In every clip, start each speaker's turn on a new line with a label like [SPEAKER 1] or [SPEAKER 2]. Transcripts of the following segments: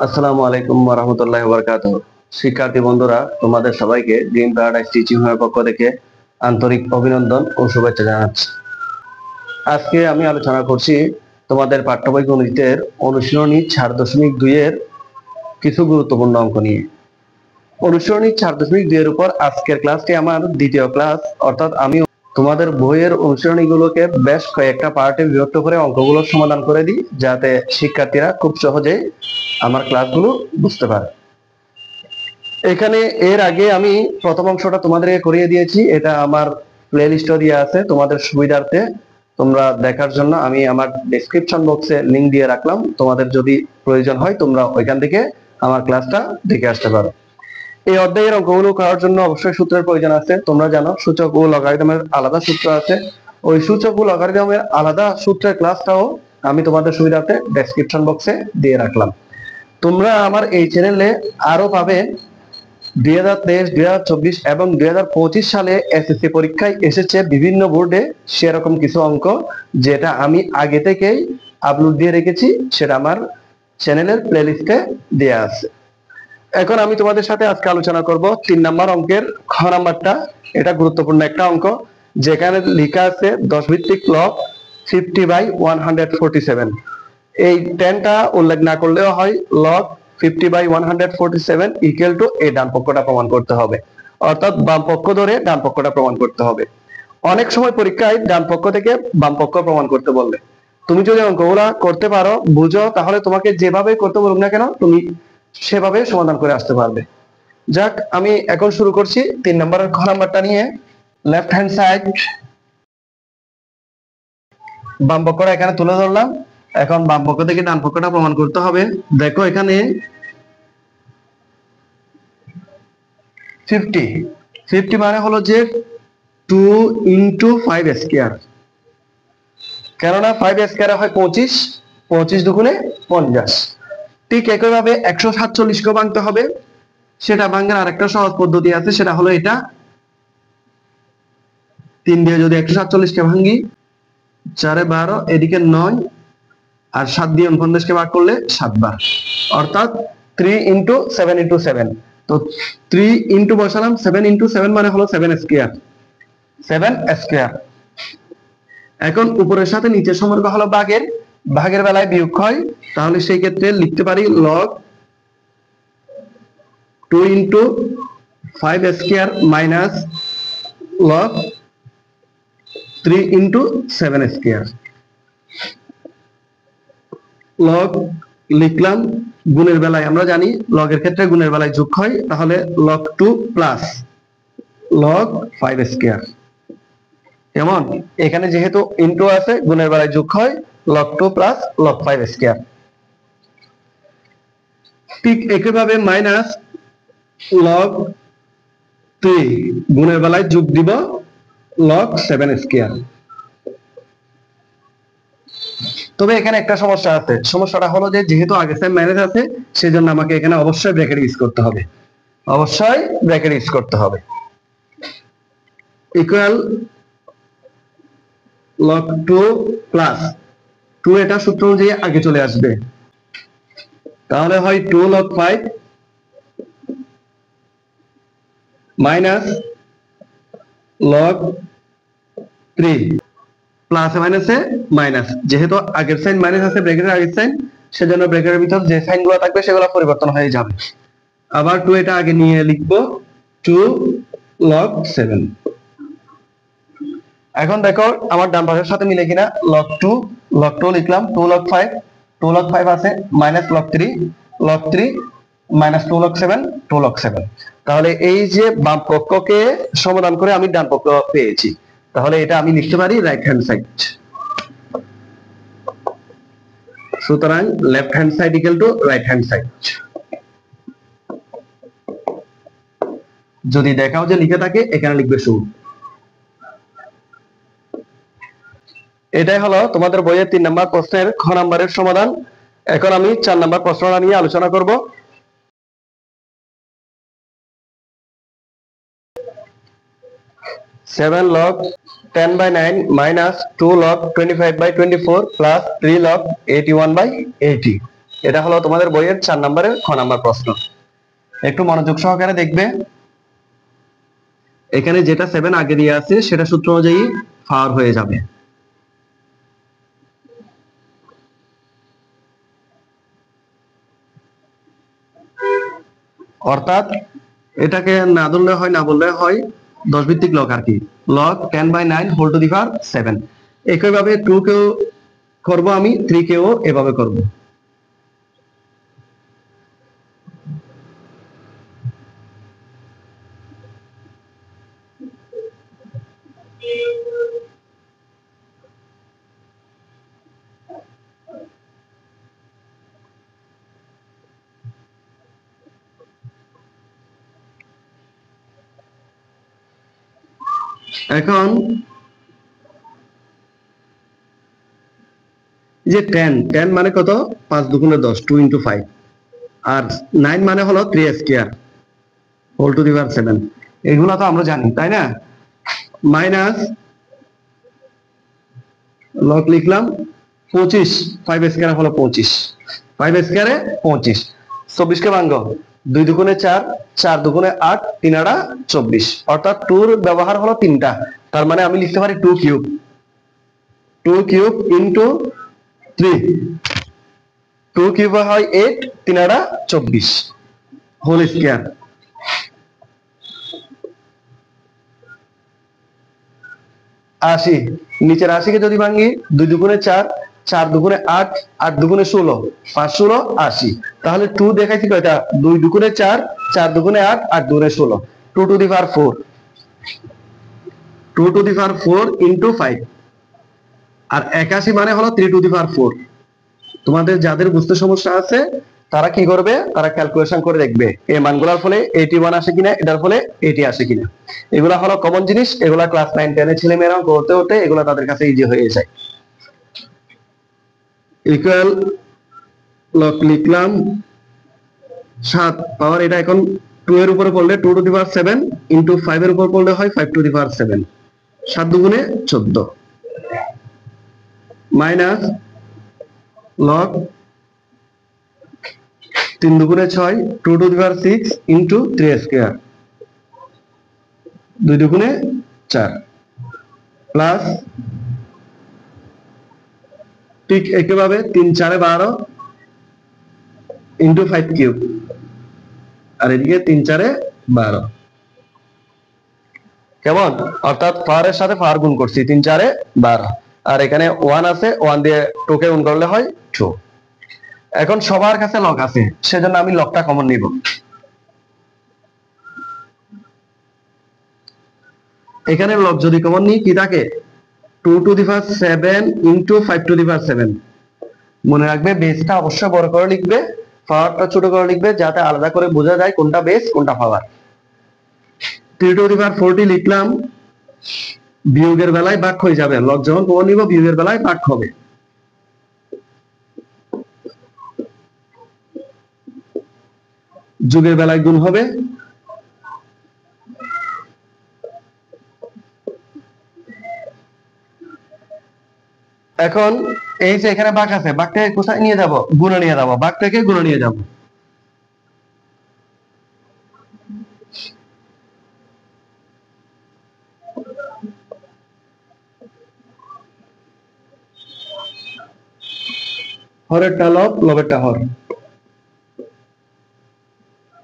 [SPEAKER 1] আসসালামু আলাইকুম ওয়া রাহমাতুল্লাহি ওয়া বারাকাতুহু। শিক্ষার্থী বন্ধুরা, তোমাদের সবাইকে ড্রিম প্যারাডাইস টিচিং এর পক্ষ থেকে আন্তরিক অভিনন্দন ও শুভেচ্ছা জানাচ্ছি। আজকে আমি আলোচনা করছি তোমাদের পাঠ্য বই গণিতের অনুশীলনী 4.2 এর কিছু গুরুত্বপূর্ণ অঙ্ক নিয়ে। অনুশীলনী 4.2 এর উপর আজকের ক্লাসটি আমার দ্বিতীয় ক্লাস, অর্থাৎ আমি তোমাদের বইয়ের অনুশীলনীগুলোকে বেশ কয়েকটা পার্টে বিভক্ত করে অঙ্কগুলোর সমাধান করে দিই, যাতে শিক্ষার্থীরা খুব সহজে আমার ক্লাসগুলো বুঝতে পারে। এখানে এর আগে আমি প্রথম অংশটা তোমাদেরকে করিয়ে দিয়েছি, এটা আমার প্লে লিস্টে দেওয়া আছে তোমাদের সুবিধার্থে তোমরা দেখার জন্য। আমি আমার ডেসক্রিপশন বক্সে লিংক দিয়ে রাখলাম, তোমাদের যদি প্রয়োজন হয় তোমরা ওইখান থেকে আমার ক্লাসটা দেখে আসতে পারো। এই অধ্যায়ের অঙ্কগুলো করার জন্য অবশ্যই সূত্রের প্রয়োজন আছে। তোমরা জানো সূচক ও লগারিদমের আলাদা সূত্র আছে, ওই সূচক ও লগারিদমের আলাদা সূত্রের ক্লাসটাও আমি তোমাদের সুবিধার্থে ডেসক্রিপশন বক্সে দিয়ে রাখলাম। তোমরা আমার এই চ্যানেলে আরো পাবে 2023, 2024 এবং 2025 সালে এসএসসি পরীক্ষায় এসেছে বিভিন্ন বোর্ডে সেরকম কিছু অঙ্ক, যেটা আমি আগে থেকেই আপলোড দিয়ে রেখেছি, সেটা আমার চ্যানেলের প্লেলিস্টে দেয়া আছে। এখন আমি তোমাদের সাথে আজকে আলোচনা করব 3 নাম্বার অঙ্কের খ নাম্বারটা। এটা গুরুত্বপূর্ণ একটা অঙ্ক, যেখানে লেখা আছে 10 ভিত্তিক লব 50/147। এই 10টা উল্লেখ না করলেও হয়, লগ 50/147 ইকুয়াল টু এই ডান পক্ষটা প্রমাণ করতে হবে, অর্থাৎ বাম পক্ষ ধরে ডান পক্ষটা প্রমাণ করতে হবে। অনেক সময় পরীক্ষায় ডান পক্ষ থেকে বাম পক্ষ প্রমাণ করতে বলবে, তুমি যদি অঙ্কগুলা করতে পারো, বুঝো, তাহলে তোমাকে যেভাবে করতে বলুক না কেন তুমি সেভাবে সমাধান করে আসতে পারবে। যাক, আমি এখন শুরু করছি 3 নম্বরের খ নাম্বারটা নিয়ে। লেফট হ্যান্ড সাইড, বাম পক্ষটা এখানে তুলে ধরলাম। এখন বাম পক্ষ থেকে ডান পক্ষটা প্রমাণ করতে হবে। দেখো এখানে 50 মানে হলো যে 2 ইন্টু 5 স্কয়ার, কেননা 5 স্কয়ারে হয় 25, 25 দুগুণে 50। ঠিক একইভাবে 147 কেও ভাঙতে হবে। সেটা ভাঙার আরেকটা সহজ পদ্ধতি আছে, সেটা হলো এটা। 3 দিয়ে যদি 147 কে ভাঙি, 4 এ 12, এদিকে 9, আর 7 দিয়ে 49 কে ভাগ করলে 7 বার, অর্থাৎ 3 ইন্টু 7 ইন্টু 7। তো 3 ইন্টু বসালাম, 7 ইন্টু 7 মানে হলো 7 স্কয়ার, 7 স্কয়ার। এখন উপরের সাথে নিচের সম্পর্ক হলো ভাগের, ভাগের বেলায় বিয়োগ হয়, তাহলে সেই ক্ষেত্রে লিখতে পারি log 2 into 5 square minus log 3 into 7 square. Log লিখলাম, গুণের বেলায় আমরা জানি লগের ক্ষেত্রে গুণের বেলায় যোগ হয়, তাহলে লগ 2 প্লাস লগ 5 স্কয়ার। যেমন এখানে যেহেতু ইনটু আছে, গুণের বেলায় যোগ হয়, লগ 2 প্লাস লগ 5 স্কয়ার। ঠিক একইভাবে মাইনাস লগ 3, গুণের বেলায় যোগ দিব লগ 7 স্কয়ার। তবে এখানে একটা সমস্যা আছে, সমস্যাটা হলো যে যেহেতু আগে সাইন মাইনাস আছে, সেজন্য আমাকে এখানে অবশ্যই ব্র্যাকেট ইউজ করতে হবে, অবশ্যই ব্র্যাকেট ইউজ করতে হবে। ইকুয়াল log 2 প্লাস 2, এটা সূত্র অনুযায়ী আগে চলে আসবে, তাহলে হয় 2 log 5 মাইনাস log 3 প্লাস মাইনাসে মাইনাস, যেহেতু আগের সাইন মাইনাস আছে ব্র্যাকেটের আগের সাইন, সেজন্য ব্র্যাকেটের ভিতর যে সাইনগুলো থাকবে সেগুলো পরিবর্তন হয়ে যাবে। আবার 2 এটা আগে নিয়ে লিখবো 2 log 7। এখন দেখো আমার ডান পাশের সাথে মিলে কিনা, log 2 লিখলাম, 2 log 5 আছে, মাইনাস log 3 মাইনাস 2 log 7, তাহলে এই যে বাম পক্ষকে সমাধান করে আমি ডান পক্ষ পেয়েছি, তাহলে এটা আমি লিখতে পারি রাইট হ্যান্ড সাইড। সুতরাং left hand side equal to right hand side. যদি দেখাও যে লিখে থাকে, এখানে লিখবে শুরু। এটাই হলো তোমাদের বইয়ের 3 নম্বর প্রশ্নের খ নম্বরের সমাধান। এখন আমি 4 নম্বর প্রশ্নটা নিয়ে আলোচনা করব। 7 log 10/9 minus 2 log 25/24 plus 3 log 81/80। এটা হলো তোমাদের বইয়ের 4 নম্বরের খ নাম্বার প্রশ্ন। একটু মনোযোগ সহকারে দেখবে। এখানে যেটা 7 আগে দিয়ে আছে সেটা সূত্র অনুযায়ী পাওয়ার হয়ে যাবে। অর্থাৎ এটাকে না ধরলে হয়, না বললে হয় 10 ভিত্তিক লগ আর কি, log 10/9 whole to the power 7। একইভাবে 2 কেও করব আমি, 3 কেও এভাবে করব। এখন যে 10 মানে কত, 5 দুগুণে 10, 2 into 5, আর 9 মানে হলো 3 square whole to the power 7। এগুলো তো আমরা জানি, তাই না? মাইনাস লগ লিখলাম 25, 5 স্কয়ার হলো 25, 5 স্কয়ারে 25, 24 কে ভাঙো, 2 দুগুণে 4, 4 দুগুণে 8, 3 আড়া 24, অর্থাৎ 2 এর ব্যবহার হলো 3টা। তার মানে আমি লিখতে পারি 2 কিউব, 2 কিউব ইনটু 3, 2 কিউব হয় 8, 3 আড়া 24 হোল স্কয়ার। আশি, নিচের 80 কে যদি ভাঙি, 2 দুগুণে 4, 4 দুগুণে 8, 8 দুগুণে 16, 5 16 80। তাহলে 2 দেখাইছি কয়টা, 2 দুগুণে 4, 4 দুগুণে 8, 8 দুগুণে 16, 2 to the power 4, 2 to the power 4 into 5। আর 81 মানে হলো 3 টু দি পাওয়ার 4। তোমাদের যাদের বুঝতে সমস্যা আছে তারা কি করবে, তারা ক্যালকুলেশন করে দেখবে এই মানগুলোর ফলে 81 আসে কিনা, এটার ফলে 80 আসে কিনা। এগুলা হলো কমন জিনিস, এগুলা ক্লাস 9 10 এর ছেলে মেয়েরা করতে হতে এগুলা তাদের কাছে ইজি হয়ে যায়। ইকুয়াল লগ লিখলাম 7 পাওয়ার, এটা এখন 2 এর উপরে পড়লে 2 টু দি পাওয়ার 7 ইনটু 5 এর উপর পড়লে হয় 5 টু দি পাওয়ার 7, 7 দুগুণে 14, মাইনাস লগ 3 দুগুণে 6, 2 to the power 6 into 3 square, 2 দুগুণে 4, প্লাস ঠিক একইভাবে 3 4 12 ইনটু 5 কিউব, আর এদিকে 3 4 12। কেমন? অর্থাৎ পাওয়ারের সাথে পাওয়ার গুণ করছি, 3 4 12, আর এখানে 1 আছে, 1 দিয়ে 2 কে গুণ করলে হয় 2। এখন সবার কাছে লগ আছে, সেজন্য আমি লগটা কমন নিব। এখানে লগ যদি কমন নিই কি থাকে, 2 to the power 7 into 5 to the power 7। মনে রাখবে বেসটা অবশ্যই বড় করে লিখবে, পাওয়ারটা ছোট করে লিখবে, যাতে আলাদা করে বোঝা যায় কোনটা বেস কোনটা পাওয়ার। 3 টু দি পাওয়ার 40 লিখলাম, বিয়োগের বেলায় ভাগ হয়ে যাবে, লগ যখন কমন নিব বিয়োগের বেলায় ভাগ হবে। যোগের বেলায় গুণ হবে। এখন এই যে এখানে ভাগ আছে, ভাগটাকে কোথায় নিয়ে যাব, গুণে নিয়ে যাব, ভাগটাকে গুণে নিয়ে যাব। হরেরটা লব, লবেরটা হর,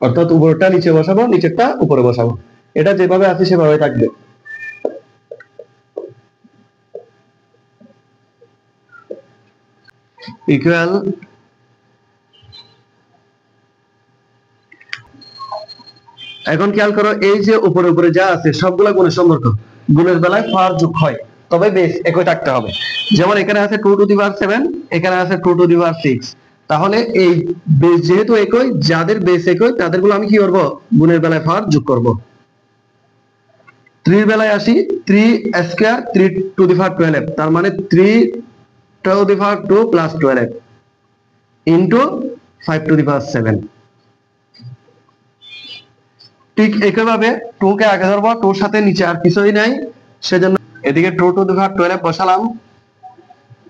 [SPEAKER 1] অর্থাৎ উপরেরটা নিচে বসাবো, নিচেরটা উপরে বসাবো। এটা যেভাবে আছে সেভাবে থাকবে। ইকুয়াল এখন খেয়াল করো, এই যে উপরে উপরে যা আছে সবগুলা গুণের সম্পর্ক, গুণের বেলায় পাওয়ার যোগ হয়, তবে বেস একই থাকতে হবে। যেমন এখানে আছে 2 টু দি পাওয়ার 7, এখানে আছে 2 টু দি পাওয়ার 6। তাহলে এই বেস যেহেতু একই, যাদের বেস একই তাদেরগুলো আমি কি করব, গুণের বেলায় পাওয়ার যোগ করব। 3 এর বেলায় আসি, 3 স্কয়ার 3 টু দি পাওয়ার 12, তার মানে 3 to the power 2 plus 12 into 5 to the power 7। ঠিক একইভাবে 2 কে আগে ধরবো, 2 এর সাথে নিচে আর কিছুই নাই, সেজন্য এদিকে 2 টু দি পাওয়ার 12 বসালাম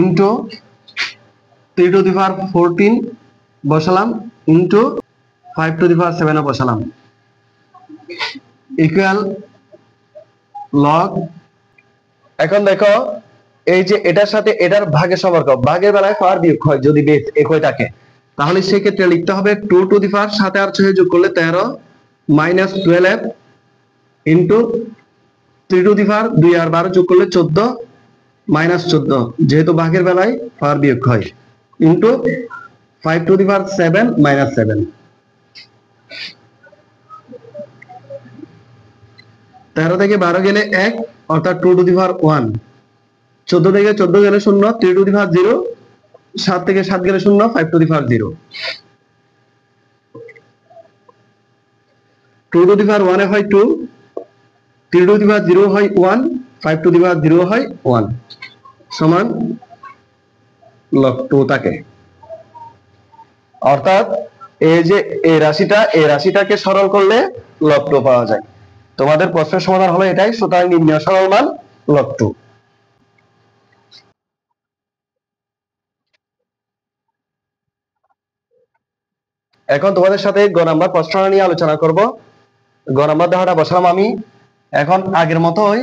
[SPEAKER 1] ইনটু 3 টু দি পাওয়ার 14 বসালাম ইন্টু 5⁻7 বসালাম ইকুয়াল লগ। এখন দেখো এই যে এটার সাথে এটার ভাগের সম্পর্ক, ভাগের বেলায় পাওয়ার বিয়োগ হয় যদি বেস একই থাকে, তাহলে সেই ক্ষেত্রে লিখতে হবে 2⁻, সাথে আর 6 যোগ করলে 13 মাইনাস 12 ইন্টু 3⁻, 2 আর 12 যোগ করলে 14 মাইনাস 14, যেহেতু ভাগের বেলায় পাওয়ার বিয়োগ হয়, ইন্টু 5⁻7 মাইনাস 7। 13 থেকে 12 গেলে 1, অর্থাৎ 2⁻1। 14 থেকে 14 গেলে 0, 3⁻0। 7 থেকে 7 গেলে 0, 5⁻0। 2⁻1 হয় 2, 3⁻0 হয় 1, 5⁻0 হয় 1, সমান লগ 2 থাকে। অর্থাৎ এই যে এই রাশিটাকে সরল করলে লগ 2 পাওয়া যায়। তোমাদের প্রশ্নের সমাধান হলো এটাই, সুতরাং নির্ণয় সরল মান লগ 2। এখন তোমাদের সাথে গ নাম্বার প্রশ্নটা নিয়ে আলোচনা করব। গ নাম্বার দেখাটা বসালাম আমি। এখন আগের মতোই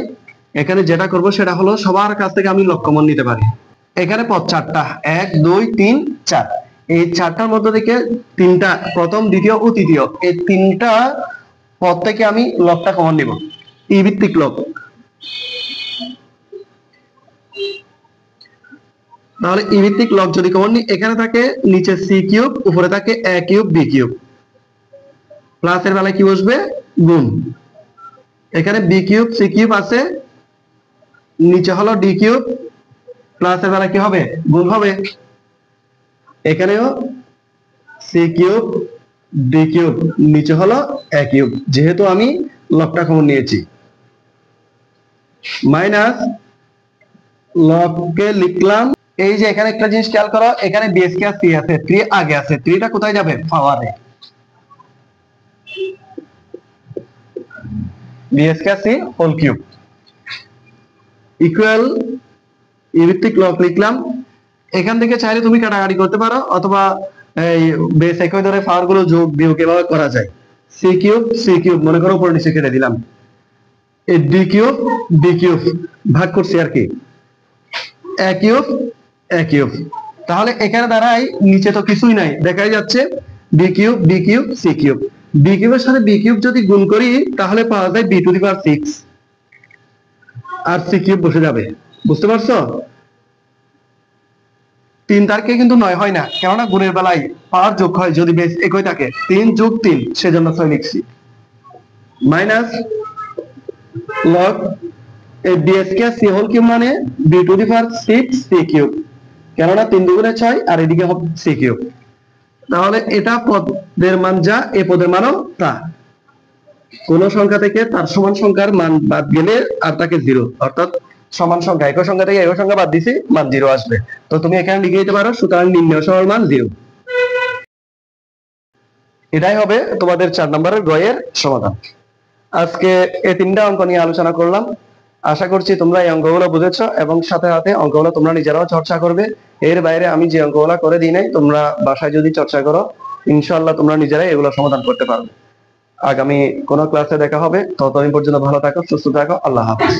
[SPEAKER 1] এখানে যেটা করব সেটা হলো সবার কাছ থেকে আমি লব কমন নিতে পারি। এখানে পদ 4টা, 1 2 3 4। এই 4টার মধ্যে থেকে 3টা, প্রথম দ্বিতীয় ও তৃতীয়, এই 3টা পদ থেকে আমি লবটা কমন নিব, ই ভিত্তিক লব। তাহলে ই ভিত্তিক লব যদি কমন নিই, এখানে থাকে নিচে সি কিউব, উপরে থাকে এ কিউব বি কিউব, প্লাসের বেলায় কি বসবে গুণ। এখানে বি কিউব সি কিউব আছে, নিচে হলো ডি কিউব, প্লাসের বেলায় কি হবে গুণ হবে। এখানেও সি কিউব ডি কিউব, নিচে হলো এ কিউব, যেহেতু আমি লবটা কমন নিয়েছি। মাইনাস লবকে লিখলাম। এই যে এখানে একটা জিনিস খেয়াল করো, এখানে বি স্কয়ার সি আছে, 3 আগে আছে, 3টা কোথায় যাবে পাওয়ারে, B square C whole cube equal ই ভিত্তিক লব লিখলাম। এখান থেকে চাইলে তুমি কাটাকাটি করতে পারো, অথবা এই বেস একই ধরে পাওয়ার গুলো যোগ বিয়োগ এভাবে করা যায়। সি কিউব মনে করো উপরে নিচে কেটে দিলাম, এই ডি কিউব ভাগ করছি আর কি, এ কিউব। তাহলে এখানে দাঁড়াই নিচে তো কিছুই নাই, দেখাই যাচ্ছে B cube C cube. B কিউবের সাথে বি কিউব যদি গুণ করি তাহলে পাওয়া যায় b⁶, আর সি কিউব বসে যাবে। বুঝতে পারছো? 3 তারিখে কিন্তু 9 হয় না, কেননা গুণের বেলায় পাওয়ার যোগ হয় যদি বেস একই থাকে। 3 যোগ 3, সেজন্য 6 লিখছি। মাইনাস লগ এই B square C whole cube মানে b⁶ সি কিউব, কেননা 3 দুগুণে 6, আর এদিকে হবে সি কিউব। তাহলে এটা পদের মান যা, এ পদের মানও তা। কোন সংখ্যা থেকে তার সমান সংখ্যার মান বাদ গেলে আর তাকে 0, অর্থাৎ সমান সংখ্যা, একই সংখ্যা থেকে একই সংখ্যা বাদ দিছি, মান 0 আসবে। তো তুমি এখানে লিখে দিতে পারো, সুতরাং নির্ণয় সরল মান 0। এটাই হবে তোমাদের 4 নম্বরের গ এর সমাধান। আজকে এই 3টা অঙ্ক নিয়ে আলোচনা করলাম। আশা করছি তোমরা এই অঙ্কগুলো বুঝেছো, এবং সাথে সাথে অঙ্কগুলো তোমরা নিজেরাও চর্চা করবে। এর বাইরে আমি যে অঙ্কগুলো করে দিই নাই, তোমরা বাসায় যদি চর্চা করো, ইনশাআল্লাহ তোমরা নিজেরাই এগুলো সমাধান করতে পারবে। আগামী কোন ক্লাসে দেখা হবে, ততদিন পর্যন্ত ভালো থাকো, সুস্থ থাকো, আল্লাহ হাফেজ।